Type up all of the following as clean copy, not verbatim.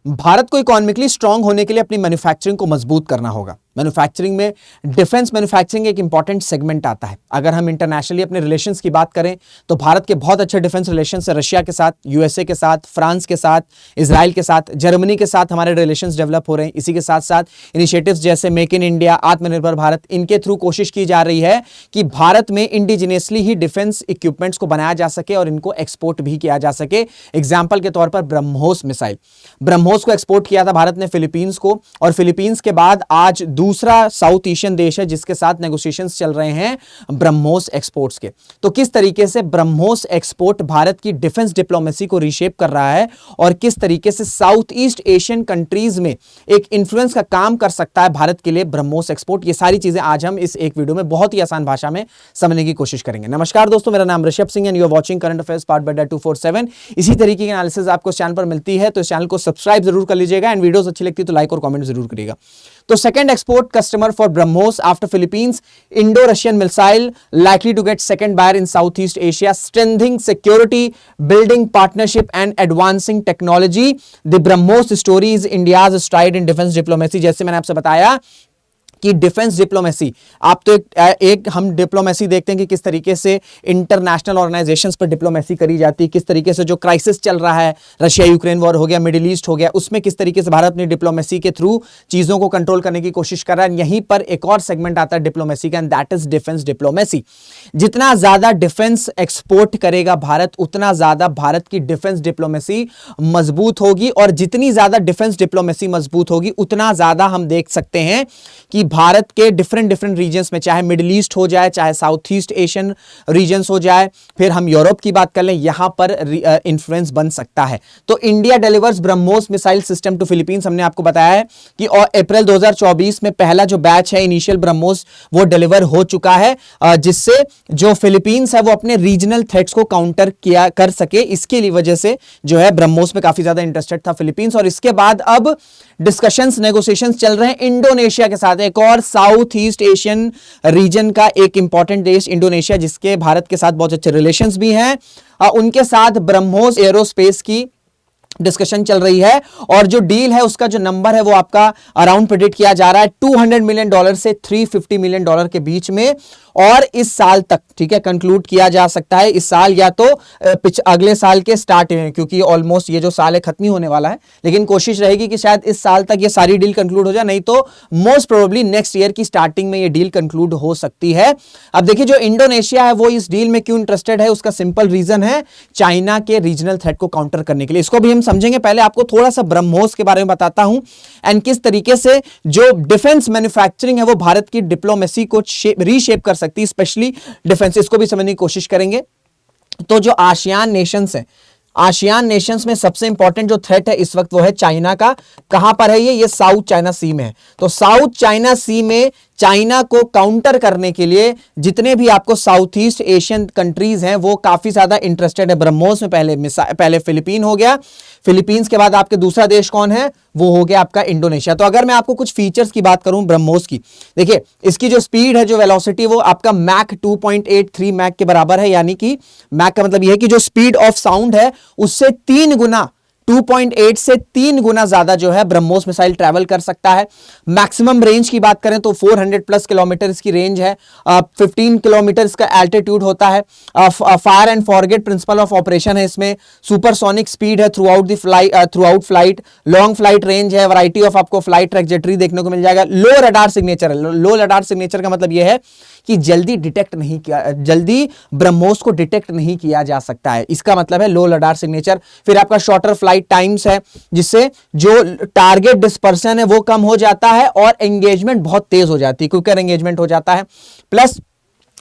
भारत को economically strong होने के लिए अपनी मैन्युफैक्चरिंग को मजबूत करना होगा। मैन्युफैक्चरिंग में डिफेंस मैन्युफैक्चरिंग एक इंपॉर्टेंट सेगमेंट आता है। अगर हम इंटरनेशनली अपने रिलेशंस की बात करें तो भारत के बहुत अच्छे डिफेंस रिलेशंस है रशिया के साथ, यूएसए के साथ, फ्रांस के साथ, इजराइल के साथ, जर्मनी के साथ हमारे रिलेशंस डेवलप हो रहे हैं। इसी के साथ साथ इनिशिएटिव्स जैसे मेक इन इंडिया, आत्मनिर्भर भारत, इनके थ्रू कोशिश की जा रही है कि भारत में इंडिजिनियसली ही डिफेंस इक्विपमेंट्स को बनाया जा सके और इनको एक्सपोर्ट भी किया जा सके। एग्जाम्पल के तौर पर ब्रह्मोस मिसाइल, ब्रह्मोस को एक्सपोर्ट किया था भारत ने फिलीपींस को, और फिलीपींस के बाद आज दूसरा साउथ एशियन देश है जिसके साथ नेगोशिएशंस चल रहे हैं ब्रह्मोस एक्सपोर्ट्स के। तो किस तरीके से ब्रह्मोस एक्सपोर्ट भारत की डिफेंस डिप्लोमेसी को रीशेप कर रहा है और किस तरीके से साउथ ईस्ट एशियन कंट्रीज में एक इन्फ्लुएंस का काम कर सकता है भारत के लिए ब्रह्मोस एक्सपोर्ट, ये सारी चीजें आज हम इस एक वीडियो में बहुत ही आसान भाषा में समझने की कोशिश करेंगे। नमस्कार दोस्तों, मेरा नाम Rishabh Singh and you are watching current affairs part by 247। इसी तरीके की एनालिसिस आपको इस चैनल पर मिलती है तो इस चैनल को सब्सक्राइब जरूर कर लीजिएगा एंड वीडियोस अच्छी लगती है तो लाइक और कमेंट जरूर करिएगा। तो second export customer for BrahMos after Philippines, Indo-Russian missile likely to get second buyer in Southeast Asia, strengthening security, building partnership and advancing technology. The BrahMos story is India's stride in defense diplomacy। जैसे मैंने आपसे बताया कि defence diplomacy, आप तो एक हम diplomacy देखते हैं कि किस तरीके से इंटरनेशनल ऑर्गेनाइजेशंस पर डिप्लोमेसी करी जाती है, किस तरीके से जो क्राइसिस चल रहा है, रशिया यूक्रेन वॉर हो गया, मिडिल ईस्ट हो गया, उसमें किस तरीके से भारत अपनी डिप्लोमेसी के थ्रू चीजों को कंट्रोल करने की कोशिश कर रहा है। यहीं पर एक और सेगमेंट आता है डिप्लोमेसी का, and that is defence diplomacy. जितना ज्यादा डिफेंस एक्सपोर्ट करेगा भारत, उतना ज्यादा भारत की डिफेंस डिप्लोमेसी मजबूत होगी, और जितनी ज्यादा डिफेंस डिप्लोमेसी मजबूत होगी उतना ज्यादा हम देख सकते हैं कि भारत के डिफरेंट रीजन्स में, चाहे मिडिल ईस्ट हो जाए, चाहे साउथ ईस्ट एशियन रीजन्स हो जाए, फिर हम यूरोप की बात कर लें, यहां पर इन्फ्लुएंस बन सकता है। तो India delivers BrahMos missile system to Philippines, हमने आपको बताया है कि अप्रैल 2024 में पहला जो बैच है इनिशियल ब्रह्मोस वो डिलीवर हो चुका है, जिससे जो फिलीपींस है वो अपने रीजनल थ्रेट्स को काउंटर किया कर सके। इसके लिए वजह से जो है ब्रह्मोस में काफी ज्यादा इंटरेस्टेड था फिलीपींस, और इसके बाद अब डिस्कशंस, नेगोशिएशंस चल रहे हैं इंडोनेशिया के साथ, एक और साउथ ईस्ट एशियन रीजन का एक इंपॉर्टेंट देश इंडोनेशिया, जिसके भारत के साथ बहुत अच्छे रिलेशंस भी हैं, उनके साथ ब्रह्मोस एरोस्पेस की डिस्कशन चल रही है। और जो डील है उसका जो नंबर है वो आपका अराउंड प्रेडिक्ट किया जा रहा है $200 मिलियन से $350 मिलियन के बीच में, और इस साल तक, ठीक है, कंक्लूड किया जा सकता है। इस साल या तो अगले साल के स्टार्ट में, क्योंकि ऑलमोस्ट ये जो साल है खत्म ही होने वाला है, लेकिन कोशिश रहेगी कि शायद इस साल तक ये सारी डील कंक्लूड हो जाए, नहीं तो मोस्ट प्रोबेबली नेक्स्ट ईयर की स्टार्टिंग में ये डील कंक्लूड हो सकती है। अब देखिए, जो इंडोनेशिया है वो इस डील में क्यों इंटरेस्टेड है, उसका सिंपल रीजन है चाइना के रीजनल थ्रेट को काउंटर करने के लिए। इसको भी हम समझेंगे। पहले आपको थोड़ा सा ब्रह्मोस के बारे में बताता हूं एंड किस तरीके से जो डिफेंस मैन्युफैक्चरिंग है वो भारत की डिप्लोमेसी को रीशेप कर सकती है, स्पेशली डिफेंस। इसको भी समझने की कोशिश करेंगे। तो जो आसियान नेशंस हैं, आसियान नेशंस में सबसे इंपॉर्टेंट जो थ्रेट है इस वक्त वो है चाइना का। कहां पर है ये साउथ चाइना सी में है। तो साउथ चाइना सी में चाइना को काउंटर करने के लिए जितने भी आपको साउथ ईस्ट एशियन कंट्रीज हैं वो काफी ज्यादा इंटरेस्टेड है ब्रह्मोस में। पहले फिलीपीन हो गया, फिलीपींस के बाद आपके दूसरा देश कौन है, वो हो गया आपका इंडोनेशिया। तो अगर मैं आपको कुछ फीचर्स की बात करूं ब्रह्मोस की, देखिए इसकी जो स्पीड है, जो वेलोसिटी, वो आपका मैक 2.83 मैक के बराबर है, यानी कि मैक का मतलब यह है कि जो स्पीड ऑफ साउंड है उससे 3 गुना, 2.8 से 3 गुना ज्यादा जो है ब्रह्मोस मिसाइल ट्रैवल कर सकता है। मैक्सिमम रेंज की बात करें तो 400 प्लस किलोमीटर इसकी रेंज है, 15 किलोमीटर इसका एल्टीट्यूड होता है। Fire and forget principle of operation है इसमें। सुपरसोनिक स्पीड है through out flight. Long flight range है, वैरायटी ऑफ आपको फ्लाइट ट्रैजेक्टरी देखने को मिल जाएगा। लो रडार सिग्नेचर है। लो रडार सिग्नेचर का मतलब यह है कि जल्दी ब्रह्मोस को डिटेक्ट नहीं किया जा सकता है, इसका मतलब है लो रडार सिग्नेचर। फिर आपका शॉर्टर फ्लाइट टाइम्स है, जिससे जो टारगेट डिस्पर्सन है वो कम हो जाता है और एंगेजमेंट बहुत तेज हो जाती है, क्विकर एंगेजमेंट हो जाता है। प्लस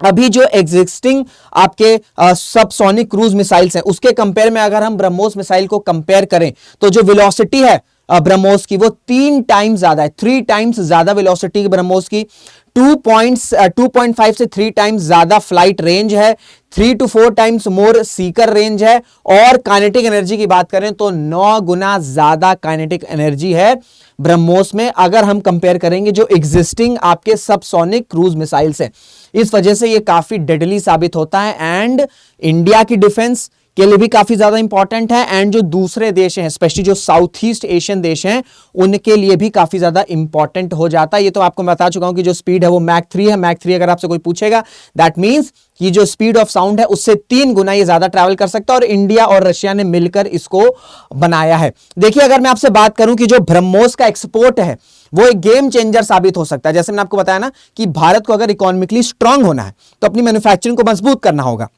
अभी जो एग्जिस्टिंग आपके सबसोनिक क्रूज मिसाइल्स हैं उसके कंपेयर में अगर हम ब्रह्मोस मिसाइल को कंपेयर करें तो जो वेलोसिटी है ब्रह्मोस की वो 3 टाइम्स ज्यादा है, 3 टाइम्स ज्यादा वेलोसिटी ब्रह्मोस की। 2.5 से 3 टाइम्स ज्यादा फ्लाइट रेंज है, 3 to 4 times more Sikar range है, और काइनेटिक एनर्जी की बात करें तो 9 गुना ज्यादा काइनेटिक एनर्जी है ब्रह्मोस में, अगर हम कंपेयर करेंगे जो एग्जिस्टिंग आपके सबसोनिक क्रूज मिसाइल्स हैं। इस वजह से ये काफी डेडली साबित होता है एंड इंडिया की डिफेंस, के लिए भी काफी ज्यादा इंपॉर्टेंट है, एंड जो दूसरे देश हैं स्पेशली जो साउथ ईस्ट एशियन देश हैं उनके लिए भी काफी ज्यादा इंपॉर्टेंट हो जाता है। ये तो आपको मैं बता चुका हूं कि जो स्पीड है वो मैक 3 है। मैक 3 अगर आपसे कोई पूछेगा दैट मींस कि जो स्पीड ऑफ साउंड है उससे 3 गुना ये ज्यादा ट्रैवल कर सकता है, और इंडिया और रशिया ने मिलकर इसको बनाया है। देखिए अगर मैं आपसे बात करूं कि जो ब्रह्मोस का एक्सपोर्ट है वो एक गेम चेंजर साबित हो सकता है। जैसे मैंने आपको बताया ना कि भारत को अगर इकोनॉमिकली स्ट्रांग होना है तो अपनी मैन्युफैक्चरिंग को मजबूत करना होगा,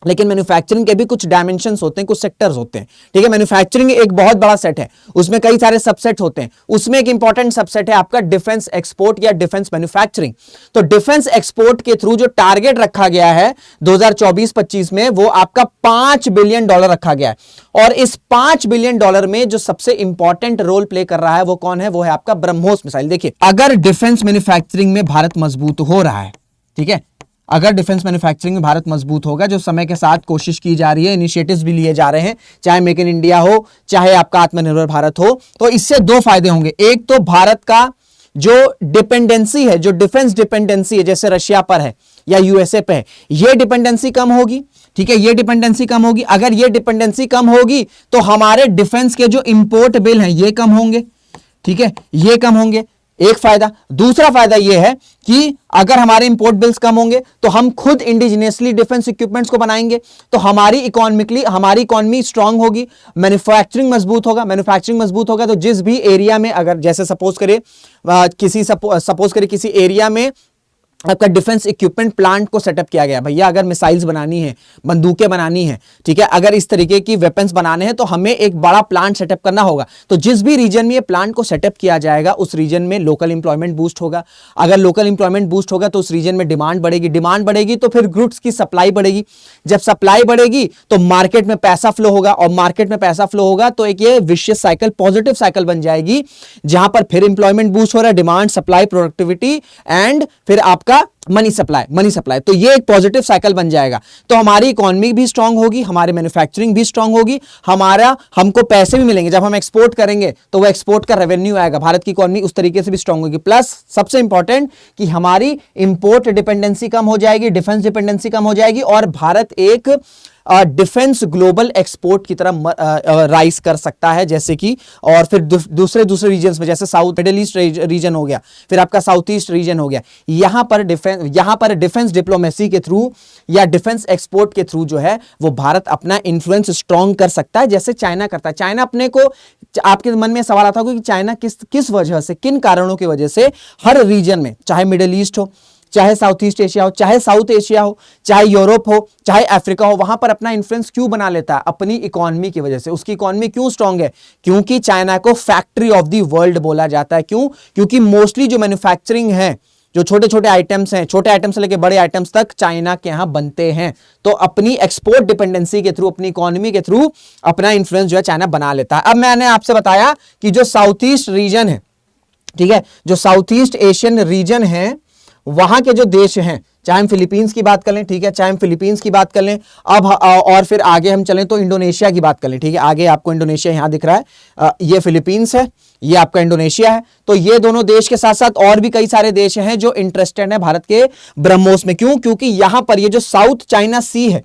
लेकिन मैन्युफैक्चरिंग के भी कुछ डायमेंशंस होते हैं, कुछ सेक्टर्स होते हैं, ठीक है। मैन्युफैक्चरिंग एक बहुत बड़ा सेट है, उसमें कई सारे सबसेट होते हैं, उसमें एक इंपॉर्टेंट सबसेट है आपका डिफेंस एक्सपोर्ट या डिफेंस मैन्युफैक्चरिंग। तो डिफेंस एक्सपोर्ट के थ्रू जो टारगेट रखा गया है 2024-25 में वो आपका $5 बिलियन रखा गया है, और इस $5 बिलियन में जो सबसे इंपॉर्टेंट रोल प्ले कर रहा है वो कौन है, वो है आपका ब्रह्मोस मिसाइल। देखिए अगर डिफेंस मैन्युफैक्चरिंग में भारत मजबूत हो रहा है, ठीक है, अगर डिफेंस मैन्युफैक्चरिंग में भारत मजबूत होगा, जो समय के साथ कोशिश की जा रही है, इनिशिएटिव्स भी लिए जा रहे हैं, चाहे मेक इन इंडिया हो, चाहे आपका आत्मनिर्भर भारत हो, तो इससे 2 फायदे होंगे। एक तो भारत का जो डिपेंडेंसी है, जो डिफेंस डिपेंडेंसी है जैसे रशिया पर है या यूएसए पे है, ये डिपेंडेंसी कम होगी, ठीक है, ये डिपेंडेंसी कम होगी। अगर ये डिपेंडेंसी कम होगी तो हमारे डिफेंस के जो इंपोर्ट बिल हैं ये कम होंगे, ठीक है, ये कम होंगे, एक फायदा। दूसरा फायदा यह है कि अगर हमारे इंपोर्ट बिल्स कम होंगे तो हम खुद इंडिजिनियसली डिफेंस इक्विपमेंट्स को बनाएंगे, तो हमारी इकोनॉमी स्ट्रांग होगी, मैन्युफैक्चरिंग मजबूत होगा। मैन्युफैक्चरिंग मजबूत होगा तो जिस भी एरिया में, अगर जैसे सपोज करे किसी एरिया में आपका डिफेंस इक्विपमेंट प्लांट को सेटअप किया गया, भैया अगर मिसाइल्स बनानी है, बंदूकें बनानी है, ठीक है, अगर इस तरीके की वेपन्स बनाने हैं तो हमें एक बड़ा प्लांट सेटअप करना होगा। तो जिस भी रीजन में ये प्लांट को सेटअप किया जाएगा उस रीजन में लोकल इंप्लॉयमेंट बूस्ट होगा। अगर लोकल इंप्लॉयमेंट बूस्ट होगा तो उस रीजन में डिमांड बढ़ेगी तो फिर गुड्स की सप्लाई बढ़ेगी। जब सप्लाई बढ़ेगी तो मार्केट में पैसा फ्लो होगा, और मार्केट में पैसा फ्लो होगा तो एक ये विशियस साइकिल, पॉजिटिव साइकिल बन जाएगी, जहां पर फिर इंप्लॉयमेंट बूस्ट हो रहा है, डिमांड, सप्लाई, प्रोडक्टिविटी, एंड फिर आपका मनी सप्लाई। तो ये एक पॉजिटिव साइकिल बन जाएगा। तो हमारी इकोनॉमी भी स्ट्रांग होगी, हमारी मैन्युफैक्चरिंग भी स्ट्रांग होगी, हमको पैसे भी मिलेंगे। जब हम एक्सपोर्ट करेंगे तो वो एक्सपोर्ट का रेवेन्यू आएगा, भारत की इकोनॉमी उस तरीके से भी स्ट्रांग होगी। प्लस सबसे इंपॉर्टेंट कि हमारी इंपोर्ट डिपेंडेंसी कम हो जाएगी, डिफेंस डिपेंडेंसी कम हो जाएगी, और भारत एक डिफेंस ग्लोबल एक्सपोर्ट की तरह राइज कर सकता है, जैसे कि, और फिर दूसरे रीजन्स में, जैसे साउथ मिडिल ईस्ट रीजन हो गया, फिर आपका साउथ ईस्ट रीजन हो गया, यहां पर डिफेंस डिप्लोमेसी के थ्रू या डिफेंस एक्सपोर्ट के थ्रू जो है वो भारत अपना इन्फ्लुएंस स्ट्रांग कर सकता है, जैसे चाइना करता है। चाइना अपने को, आपके मन में सवाल आता होगा कि चाइना किस वजह से, किन कारणों की वजह से हर रीजन में, चाहे मिडिल ईस्ट हो, चाहे साउथ ईस्ट एशिया हो, चाहे साउथ एशिया हो, चाहे यूरोप हो, चाहे अफ्रीका हो, वहां पर अपना इन्फ्लुएंस क्यों बना लेता है? अपनी इकोनॉमी की वजह से। उसकी इकोनॉमी क्यों स्ट्रांग है? क्योंकि चाइना को फैक्ट्री ऑफ द वर्ल्ड बोला जाता है। क्यों? क्योंकि मोस्टली जो मैन्युफैक्चरिंग है, जो छोटे छोटे आइटम्स हैं, छोटे आइटम से लेकर बड़े आइटम्स तक चाइना के यहां बनते हैं। तो अपनी एक्सपोर्ट डिपेंडेंसी के थ्रू, अपनी इकोनॉमी के थ्रू अपना इन्फ्लुएंस जो है चाइना बना लेता है। अब मैंने आपसे बताया कि जो साउथ ईस्ट रीजन है, ठीक है, जो साउथ ईस्ट एशियन रीजन है, वहां के जो देश हैं, चाहे हम फिलीपींस की बात कर लें, ठीक है, चाहे हम फिलीपींस की बात कर लें, अब और फिर आगे हम चलें तो इंडोनेशिया की बात कर लें, ठीक है। आगे आपको इंडोनेशिया यहां दिख रहा है, ये फिलीपींस है, ये आपका इंडोनेशिया है। तो ये दोनों देश के साथ साथ और भी कई सारे देश हैं जो इंटरेस्टेड हैं भारत के ब्रह्मोस में। क्यों? क्योंकि यहां पर ये जो साउथ चाइना सी है,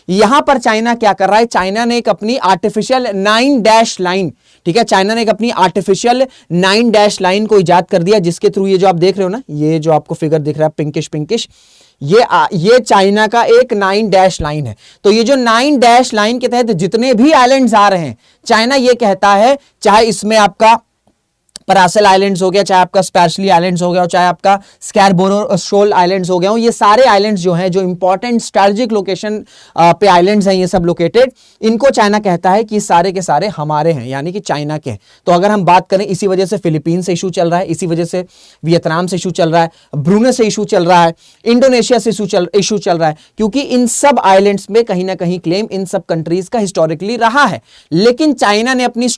यहां पर चाइना क्या कर रहा है? चाइना ने एक अपनी आर्टिफिशियल 9 डैश लाइन, ठीक है, चाइना ने एक अपनी आर्टिफिशियल 9 डैश लाइन को इजाद कर दिया, जिसके थ्रू ये जो आप देख रहे हो ना, ये जो आपको फिगर दिख रहा है पिंकिश, ये चाइना का एक 9 डैश लाइन है। तो ये जो 9 डैश लाइन के तहत जितने भी आइलैंड्स आ रहे हैं, चाइना ये कहता है, चाहे इसमें आपका परासल आइलैंड्स हो गया, चाहे आपका स्पेशली आइलैंड्स हो गया, चाहे आपका स्कैरबोरो शोल आइलैंड्स हो गया, ये सारे आइलैंड्स जो हैं, जो इंपॉर्टेंट स्ट्रेटेजिक लोकेशन पे आइलैंड्स हैं, ये सब लोकेटेड, इनको चाइना कहता है कि सारे के सारे हमारे हैं, यानी कि चाइना के हैं। तो अगर हम बात करें, इसी वजह से फिलीपीन से इशू चल रहा है, इसी वजह से वियतनाम से इशू चल रहा है, ब्रूने से इशू चल रहा है, इंडोनेशिया से इशू चल रहा है, क्योंकि इन सब आइलैंड्स में कहीं ना कहीं क्लेम इन सब कंट्रीज का हिस्टोरिकली रहा है। लेकिन चाइना ने अपनी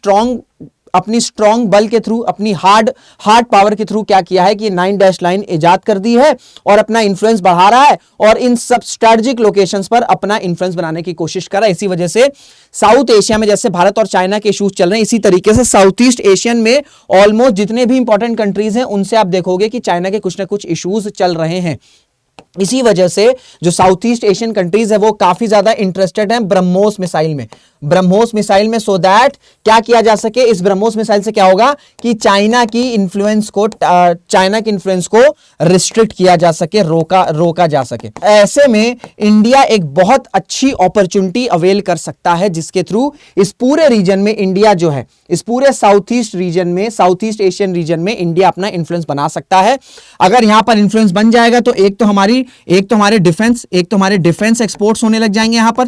स्ट्रॉन्ग बल के थ्रू, अपनी हार्ड पावर के थ्रू क्या किया है कि 9 डैश लाइन इजाद कर दी है और अपना इंफ्लुएंस बढ़ा रहा है, और इन सब स्ट्रेटेजिक लोकेशंस पर अपना इंफ्लुएंस बनाने की कोशिश कर रहा है। इसी वजह से साउथ एशिया में जैसे भारत और चाइना के इश्यूज चल रहे हैं, इसी तरीके से साउथ ईस्ट एशियन में ऑलमोस्ट जितने भी इंपॉर्टेंट कंट्रीज हैं, उनसे आप देखोगे कि चाइना के कुछ ना कुछ इश्यूज चल रहे हैं। इसी वजह से जो साउथ ईस्ट एशियन कंट्रीज है वो काफी ज्यादा इंटरेस्टेड हैं ब्रह्मोस मिसाइल में, ब्रह्मोस मिसाइल में, सो दैट क्या किया जा सके, इस ब्रह्मोस मिसाइल से क्या होगा कि चाइना की इन्फ्लुएंस को रिस्ट्रिक्ट किया जा सके, रोका जा सके। ऐसे में इंडिया एक बहुत अच्छी अपॉर्चुनिटी अवेल कर सकता है, जिसके थ्रू इस पूरे रीजन में इंडिया जो है, इस पूरे साउथ ईस्ट रीजन में, साउथ ईस्ट एशियन रीजन में इंडिया अपना इंफ्लुएंस बना सकता है। अगर यहां पर इंफ्लुएंस बन जाएगा तो एक तो हमारे डिफेंस एक्सपोर्ट्स होने लग जाएंगे यहां पर,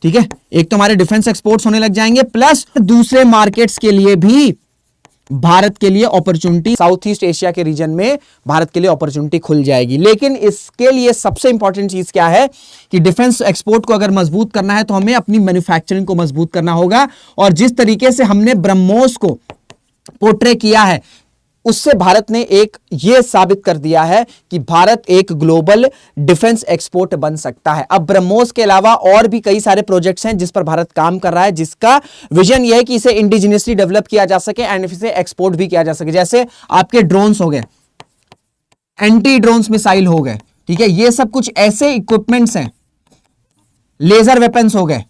ठीक है, एक तो हमारे डिफेंस एक्सपोर्ट्स होने लग जाएंगे, प्लस दूसरे मार्केट्स के लिए भी भारत के लिए अपॉर्चुनिटी, साउथ ईस्ट एशिया के रीजन में भारत के लिए अपॉर्चुनिटी खुल जाएगी। लेकिन इसके लिए सबसे इंपॉर्टेंट चीज क्या है कि डिफेंस एक्सपोर्ट को अगर मजबूत करना है तो हमें अपनी मैन्युफैक्चरिंग को मजबूत करना होगा, और जिस तरीके से हमने ब्रह्मोस को पोर्ट्रे किया है उससे भारत ने एक ये साबित कर दिया है कि भारत एक ग्लोबल डिफेंस एक्सपोर्ट बन सकता है। अब ब्रह्मोस के अलावा और भी कई सारे प्रोजेक्ट्स हैं जिस पर भारत काम कर रहा है, जिसका विजन ये है कि इसे इंडिजिनियसली डेवलप किया जा सके एंड इसे एक्सपोर्ट भी किया जा सके। जैसे आपके ड्रोन्स हो गए, एंटी ड्रोन्स मिसाइल हो गए, ठीक है, ये सब कुछ ऐसे इक्विपमेंट्स हैं, लेजर वेपन्स हो गए,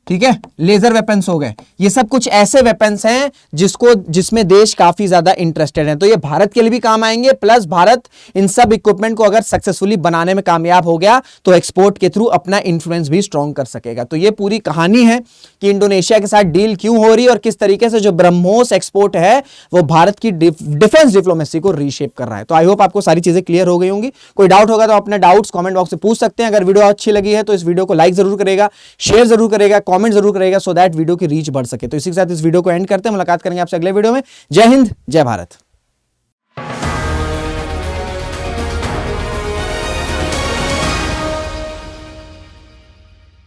ठीक है, लेजर वेपन्स हो गए, ये सब कुछ ऐसे वेपन्स हैं जिसमें देश काफी ज्यादा इंटरेस्टेड है। तो ये भारत के लिए भी काम आएंगे, प्लस भारत इन सब इक्विपमेंट को अगर सक्सेसफुली बनाने में कामयाब हो गया तो एक्सपोर्ट के थ्रू अपना इन्फ्लुएंस भी स्ट्रॉन्ग कर सकेगा। तो ये पूरी कहानी है कि इंडोनेशिया के साथ डील क्यों हो रही है और किस तरीके से जो ब्रह्मोस एक्सपोर्ट है वो भारत की डिफेंस डिप्लोमेसी को रीशेप कर रहा है। तो आई होप आपको सारी चीजें क्लियर हो गई होंगी। कोई डाउट होगा तो अपने डाउट्स कमेंट बॉक्स में पूछ सकते हैं। अगर वीडियो अच्छी लगी है तो इस वीडियो को लाइक जरूर करेगा, शेयर जरूर करेगा, कमेंट जरूर करेगा, सो दैट वीडियो की रीच बढ़ सके। तो इसी के साथ इस वीडियो को एंड करते हैं, मुलाकात करेंगे आपसे अगले वीडियो में। जय हिंद, जय भारत।